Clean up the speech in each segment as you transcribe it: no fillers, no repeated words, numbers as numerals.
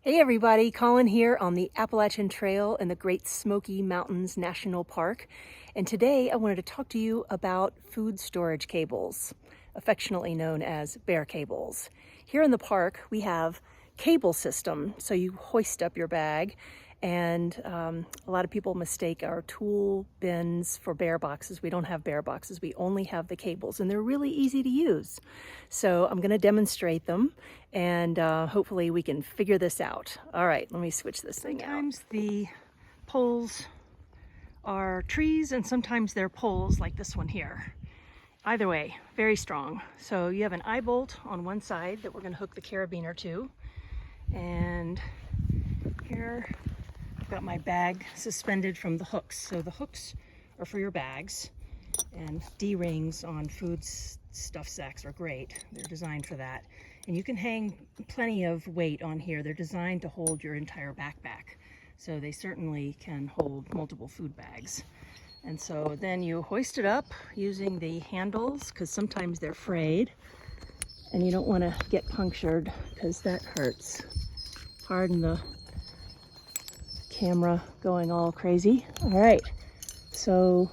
Hey everybody, Colin here on the Appalachian Trail in the Great Smoky Mountains National Park. And today I wanted to talk to you about food storage cables, affectionately known as bear cables. Here in the park we have cable system, so you hoist up your bag, and a lot of people mistake our tool bins for bear boxes. We don't have bear boxes, we only have the cables, and they're really easy to use. So I'm going to demonstrate them, and hopefully we can figure this out. All right, let me switch this thing out. Sometimes the poles are trees and sometimes they're poles like this one here. Either way, very strong. So you have an eye bolt on one side that we're going to hook the carabiner to, and here I've got my bag suspended from the hooks. So the hooks are for your bags, and D-rings on food stuff sacks are great. They're designed for that. And you can hang plenty of weight on here. They're designed to hold your entire backpack. So they certainly can hold multiple food bags. And so then you hoist it up using the handles, because sometimes they're frayed and you don't want to get punctured because that hurts. Pardon the camera going all crazy. All right, so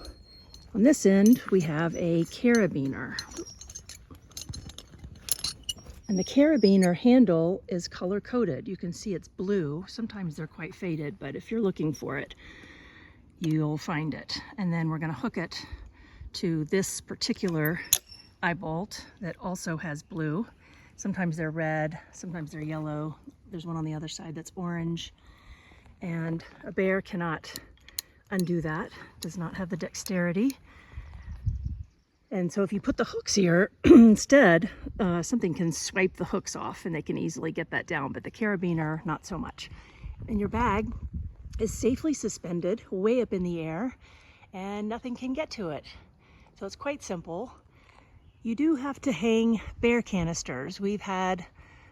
on this end we have a carabiner, and the carabiner handle is color coded. You can see it's blue. Sometimes they're quite faded, but if you're looking for it, you'll find it. And then we're going to hook it to this particular eye bolt that also has blue. Sometimes they're red, sometimes they're yellow. There's one on the other side that's orange. And a bear cannot undo that, does not have the dexterity. And so if you put the hooks here instead, something can swipe the hooks off and they can easily get that down, but the carabiner, not so much. And your bag is safely suspended way up in the air and nothing can get to it. So it's quite simple. You do have to hang bear canisters. We've had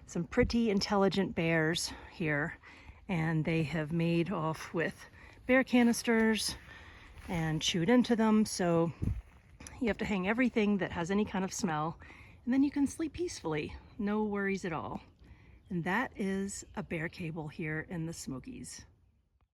some pretty intelligent bears here, and they have made off with bear canisters and chewed into them. So you have to hang everything that has any kind of smell, and then you can sleep peacefully, no worries at all. And that is a bear cable here in the Smokies.